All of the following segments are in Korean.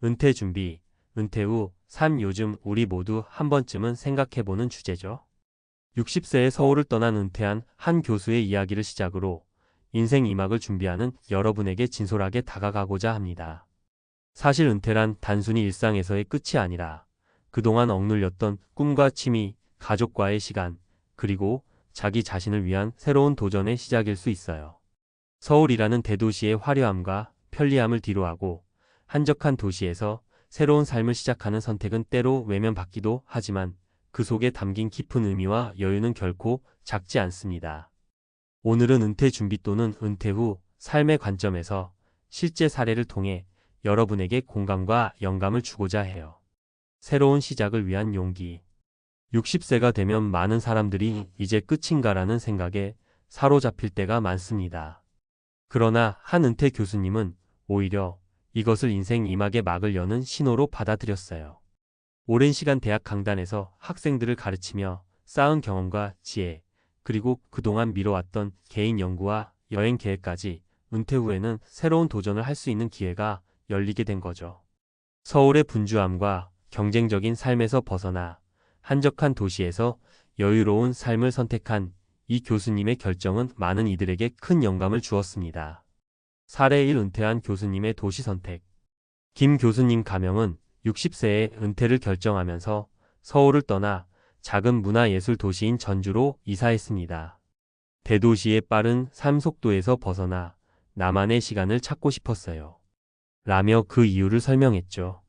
은퇴 준비, 은퇴 후 삶 요즘 우리 모두 한 번쯤은 생각해보는 주제죠. 60세에 서울을 떠난 은퇴한 한 교수의 이야기를 시작으로 인생 2막을 준비하는 여러분에게 진솔하게 다가가고자 합니다. 사실 은퇴란 단순히 일상에서의 끝이 아니라 그동안 억눌렸던 꿈과 취미, 가족과의 시간, 그리고 자기 자신을 위한 새로운 도전의 시작일 수 있어요. 서울이라는 대도시의 화려함과 편리함을 뒤로하고 한적한 도시에서 새로운 삶을 시작하는 선택은 때로 외면받기도 하지만 그 속에 담긴 깊은 의미와 여유는 결코 작지 않습니다. 오늘은 은퇴 준비 또는 은퇴 후 삶의 관점에서 실제 사례를 통해 여러분에게 공감과 영감을 주고자 해요. 새로운 시작을 위한 용기. 60세가 되면 많은 사람들이 이제 끝인가라는 생각에 사로잡힐 때가 많습니다. 그러나 한 은퇴 교수님은 오히려 이것을 인생 2막의 막을 여는 신호로 받아들였어요. 오랜 시간 대학 강단에서 학생들을 가르치며 쌓은 경험과 지혜, 그리고 그동안 미뤄왔던 개인 연구와 여행 계획까지 은퇴 후에는 새로운 도전을 할 수 있는 기회가 열리게 된 거죠. 서울의 분주함과 경쟁적인 삶에서 벗어나 한적한 도시에서 여유로운 삶을 선택한 이 교수님의 결정은 많은 이들에게 큰 영감을 주었습니다. 사례 1. 은퇴한 교수님의 도시 선택. 김 교수님 가명은 60세에 은퇴를 결정하면서 서울을 떠나 작은 문화예술 도시인 전주로 이사했습니다. 대도시의 빠른 삶 속도에서 벗어나 나만의 시간을 찾고 싶었어요. 라며 그 이유를 설명했죠.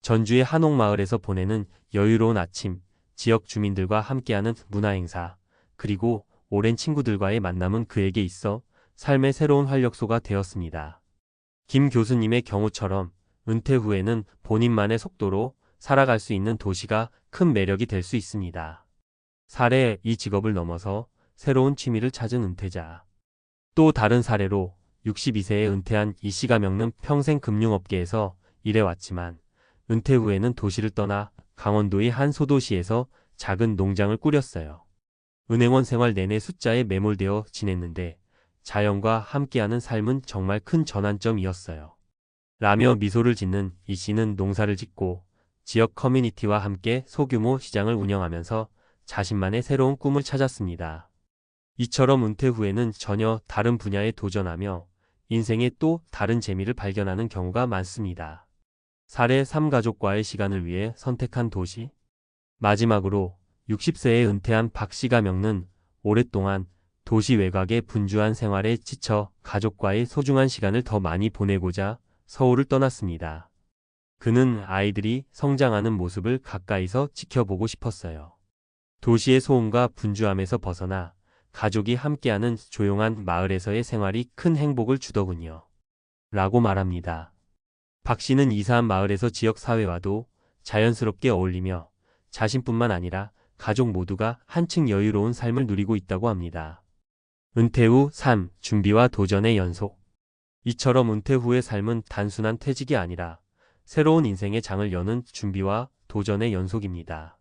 전주의 한옥마을에서 보내는 여유로운 아침, 지역 주민들과 함께하는 문화행사, 그리고 오랜 친구들과의 만남은 그에게 있어 삶의 새로운 활력소가 되었습니다. 김 교수님의 경우처럼 은퇴 후에는 본인만의 속도로 살아갈 수 있는 도시가 큰 매력이 될 수 있습니다. 사례. 이 직업을 넘어서 새로운 취미를 찾은 은퇴자. 또 다른 사례로 62세에 은퇴한 이 씨가 겪는 평생 금융업계에서 일해왔지만 은퇴 후에는 도시를 떠나 강원도의 한 소도시에서 작은 농장을 꾸렸어요. 은행원 생활 내내 숫자에 매몰되어 지냈는데 자연과 함께하는 삶은 정말 큰 전환점이었어요. 라며 미소를 짓는 이 씨는 농사를 짓고 지역 커뮤니티와 함께 소규모 시장을 운영하면서 자신만의 새로운 꿈을 찾았습니다. 이처럼 은퇴 후에는 전혀 다른 분야에 도전하며 인생의 또 다른 재미를 발견하는 경우가 많습니다. 사례 3. 가족과의 시간을 위해 선택한 도시. 마지막으로 60세에 은퇴한 박 씨가 겪는 오랫동안 도시 외곽의 분주한 생활에 지쳐 가족과의 소중한 시간을 더 많이 보내고자 서울을 떠났습니다. 그는 아이들이 성장하는 모습을 가까이서 지켜보고 싶었어요. 도시의 소음과 분주함에서 벗어나 가족이 함께하는 조용한 마을에서의 생활이 큰 행복을 주더군요. 라고 말합니다. 박 씨는 이사한 마을에서 지역 사회와도 자연스럽게 어울리며 자신뿐만 아니라 가족 모두가 한층 여유로운 삶을 누리고 있다고 합니다. 은퇴 후 삶, 준비와 도전의 연속. 이처럼 은퇴 후의 삶은 단순한 퇴직이 아니라 새로운 인생의 장을 여는 준비와 도전의 연속입니다.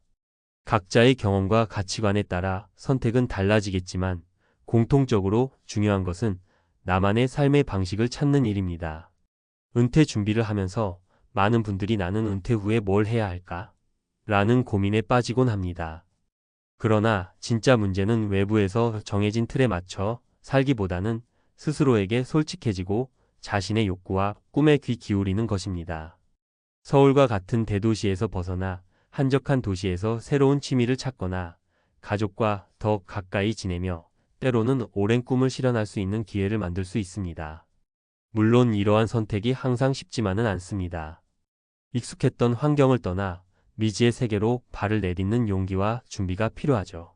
각자의 경험과 가치관에 따라 선택은 달라지겠지만 공통적으로 중요한 것은 나만의 삶의 방식을 찾는 일입니다. 은퇴 준비를 하면서 많은 분들이 나는 은퇴 후에 뭘 해야 할까? 라는 고민에 빠지곤 합니다. 그러나 진짜 문제는 외부에서 정해진 틀에 맞춰 살기보다는 스스로에게 솔직해지고 자신의 욕구와 꿈에 귀 기울이는 것입니다. 서울과 같은 대도시에서 벗어나 한적한 도시에서 새로운 취미를 찾거나 가족과 더 가까이 지내며 때로는 오랜 꿈을 실현할 수 있는 기회를 만들 수 있습니다. 물론 이러한 선택이 항상 쉽지만은 않습니다. 익숙했던 환경을 떠나 미지의 세계로 발을 내딛는 용기와 준비가 필요하죠.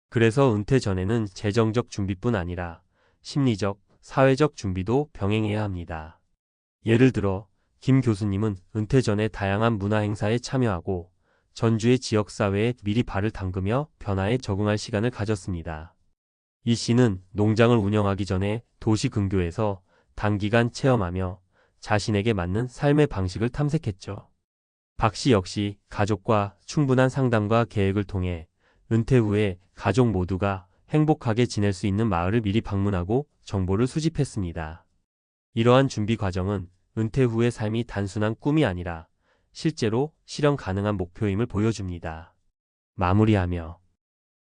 그래서 은퇴 전에는 재정적 준비뿐 아니라 심리적, 사회적 준비도 병행해야 합니다. 예를 들어 김 교수님은 은퇴 전에 다양한 문화 행사에 참여하고 전주의 지역사회에 미리 발을 담그며 변화에 적응할 시간을 가졌습니다. 이 씨는 농장을 운영하기 전에 도시 근교에서 단기간 체험하며 자신에게 맞는 삶의 방식을 탐색했죠. 박 씨 역시 가족과 충분한 상담과 계획을 통해 은퇴 후에 가족 모두가 행복하게 지낼 수 있는 마을을 미리 방문하고 정보를 수집했습니다. 이러한 준비 과정은 은퇴 후의 삶이 단순한 꿈이 아니라 실제로 실현 가능한 목표임을 보여줍니다. 마무리하며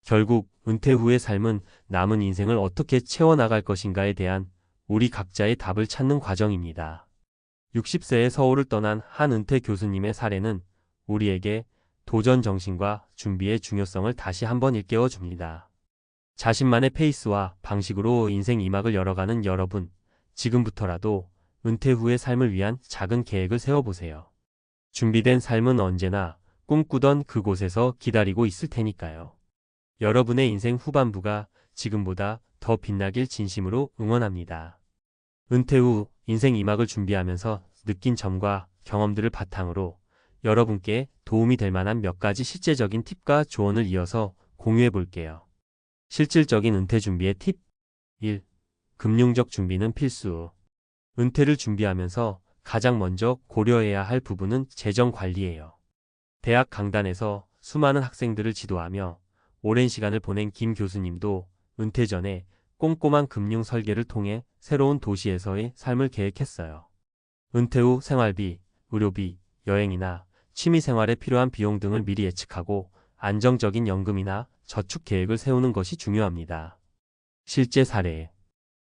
결국 은퇴 후의 삶은 남은 인생을 어떻게 채워나갈 것인가에 대한 우리 각자의 답을 찾는 과정입니다. 60세에 서울을 떠난 한 은퇴 교수님의 사례는 우리에게 도전 정신과 준비의 중요성을 다시 한번 일깨워 줍니다. 자신만의 페이스와 방식으로 인생 2막을 열어가는 여러분, 지금부터라도 은퇴 후의 삶을 위한 작은 계획을 세워보세요. 준비된 삶은 언제나 꿈꾸던 그곳에서 기다리고 있을 테니까요. 여러분의 인생 후반부가 지금보다 더 빛나길 진심으로 응원합니다. 은퇴 후 인생 2막을 준비하면서 느낀 점과 경험들을 바탕으로 여러분께 도움이 될 만한 몇 가지 실제적인 팁과 조언을 이어서 공유해 볼게요. 실질적인 은퇴 준비의 팁 1. 금융적 준비는 필수. 은퇴를 준비하면서 가장 먼저 고려해야 할 부분은 재정 관리예요. 대학 강단에서 수많은 학생들을 지도하며 오랜 시간을 보낸 김 교수님도 은퇴 전에 꼼꼼한 금융 설계를 통해 새로운 도시에서의 삶을 계획했어요. 은퇴 후 생활비, 의료비, 여행이나 취미 생활에 필요한 비용 등을 미리 예측하고 안정적인 연금이나 저축 계획을 세우는 것이 중요합니다. 실제 사례.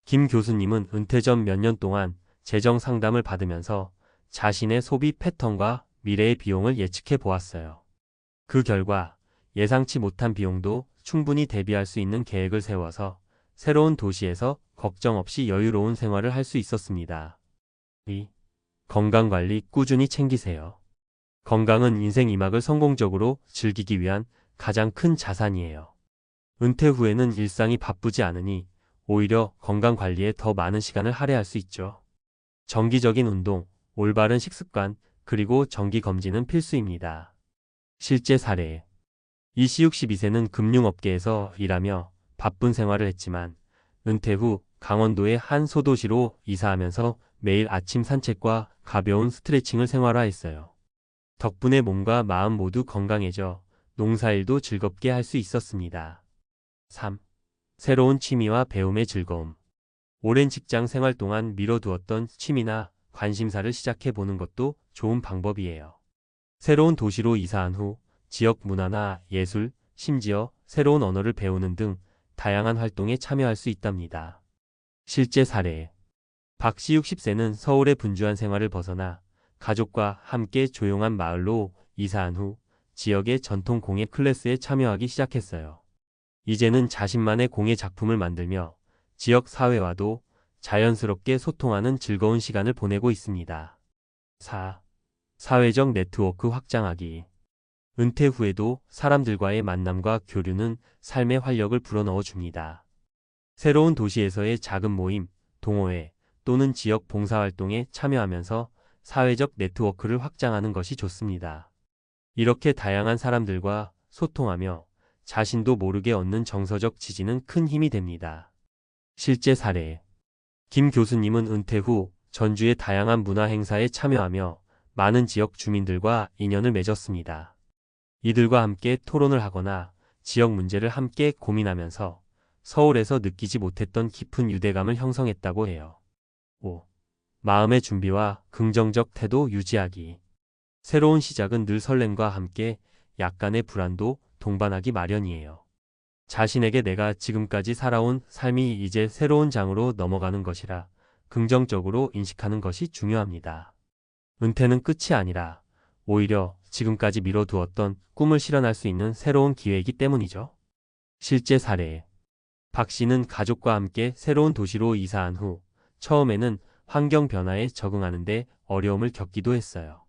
김 교수님은 은퇴 전 몇 년 동안 재정 상담을 받으면서 자신의 소비 패턴과 미래의 비용을 예측해 보았어요. 그 결과 예상치 못한 비용도 충분히 대비할 수 있는 계획을 세워서 새로운 도시에서 걱정 없이 여유로운 생활을 할 수 있었습니다. 2. 건강관리 꾸준히 챙기세요. 건강은 인생 2막을 성공적으로 즐기기 위한 가장 큰 자산이에요. 은퇴 후에는 일상이 바쁘지 않으니 오히려 건강관리에 더 많은 시간을 할애할 수 있죠. 정기적인 운동, 올바른 식습관, 그리고 정기검진은 필수입니다. 실제 사례. 이시 62세는 금융업계에서 일하며 바쁜 생활을 했지만 은퇴 후 강원도의 한 소도시로 이사하면서 매일 아침 산책과 가벼운 스트레칭을 생활화했어요. 덕분에 몸과 마음 모두 건강해져 농사일도 즐겁게 할 수 있었습니다. 3. 새로운 취미와 배움의 즐거움. 오랜 직장 생활 동안 미뤄두었던 취미나 관심사를 시작해보는 것도 좋은 방법이에요. 새로운 도시로 이사한 후 지역 문화나 예술, 심지어 새로운 언어를 배우는 등 다양한 활동에 참여할 수 있답니다. 실제 사례. 박씨 60세는 서울의 분주한 생활을 벗어나 가족과 함께 조용한 마을로 이사한 후 지역의 전통 공예 클래스에 참여하기 시작했어요. 이제는 자신만의 공예 작품을 만들며 지역 사회와도 자연스럽게 소통하는 즐거운 시간을 보내고 있습니다. 4. 사회적 네트워크 확장하기. 은퇴 후에도 사람들과의 만남과 교류는 삶의 활력을 불어넣어 줍니다. 새로운 도시에서의 작은 모임, 동호회 또는 지역 봉사활동에 참여하면서 사회적 네트워크를 확장하는 것이 좋습니다. 이렇게 다양한 사람들과 소통하며 자신도 모르게 얻는 정서적 지지는 큰 힘이 됩니다. 실제 사례. 김 교수님은 은퇴 후 전주의 다양한 문화 행사에 참여하며 많은 지역 주민들과 인연을 맺었습니다. 이들과 함께 토론을 하거나 지역 문제를 함께 고민하면서 서울에서 느끼지 못했던 깊은 유대감을 형성했다고 해요. 5. 마음의 준비와 긍정적 태도 유지하기. 새로운 시작은 늘 설렘과 함께 약간의 불안도 동반하기 마련이에요. 자신에게 내가 지금까지 살아온 삶이 이제 새로운 장으로 넘어가는 것이라 긍정적으로 인식하는 것이 중요합니다. 은퇴는 끝이 아니라 오히려 지금까지 미뤄두었던 꿈을 실현할 수 있는 새로운 기회이기 때문이죠. 실제 사례. 박 씨는 가족과 함께 새로운 도시로 이사한 후 처음에는 환경 변화에 적응하는데 어려움을 겪기도 했어요.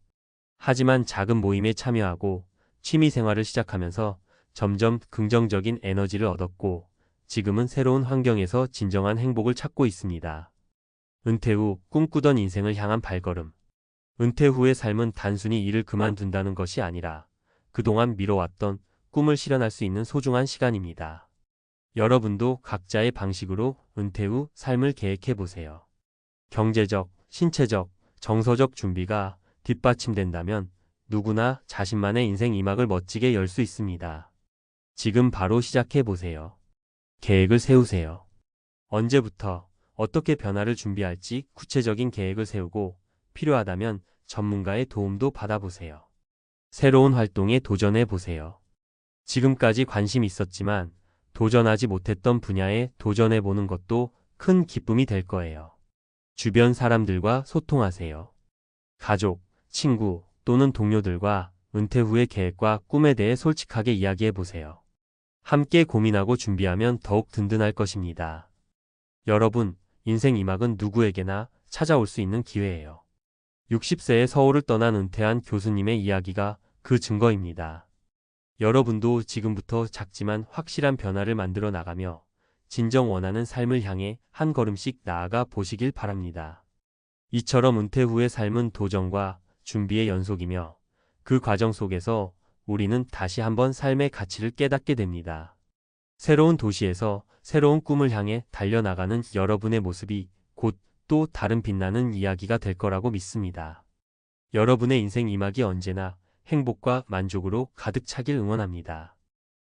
하지만 작은 모임에 참여하고 취미 생활을 시작하면서 점점 긍정적인 에너지를 얻었고 지금은 새로운 환경에서 진정한 행복을 찾고 있습니다. 은퇴 후 꿈꾸던 인생을 향한 발걸음. 은퇴 후의 삶은 단순히 일을 그만둔다는 것이 아니라 그동안 미뤄왔던 꿈을 실현할 수 있는 소중한 시간입니다. 여러분도 각자의 방식으로 은퇴 후 삶을 계획해 보세요. 경제적, 신체적, 정서적 준비가 뒷받침된다면 누구나 자신만의 인생 2막을 멋지게 열 수 있습니다. 지금 바로 시작해 보세요. 계획을 세우세요. 언제부터 어떻게 변화를 준비할지 구체적인 계획을 세우고 필요하다면 전문가의 도움도 받아보세요. 새로운 활동에 도전해 보세요. 지금까지 관심 있었지만 도전하지 못했던 분야에 도전해 보는 것도 큰 기쁨이 될 거예요. 주변 사람들과 소통하세요. 가족, 친구 또는 동료들과 은퇴 후의 계획과 꿈에 대해 솔직하게 이야기해 보세요. 함께 고민하고 준비하면 더욱 든든할 것입니다. 여러분, 인생 2막은 누구에게나 찾아올 수 있는 기회예요. 60세에 서울을 떠난 은퇴한 교수님의 이야기가 그 증거입니다. 여러분도 지금부터 작지만 확실한 변화를 만들어 나가며 진정 원하는 삶을 향해 한 걸음씩 나아가 보시길 바랍니다. 이처럼 은퇴 후의 삶은 도전과 준비의 연속이며 그 과정 속에서 우리는 다시 한번 삶의 가치를 깨닫게 됩니다. 새로운 도시에서 새로운 꿈을 향해 달려나가는 여러분의 모습이 곧 또 다른 빛나는 이야기가 될 거라고 믿습니다. 여러분의 인생 2막이 언제나 행복과 만족으로 가득 차길 응원합니다.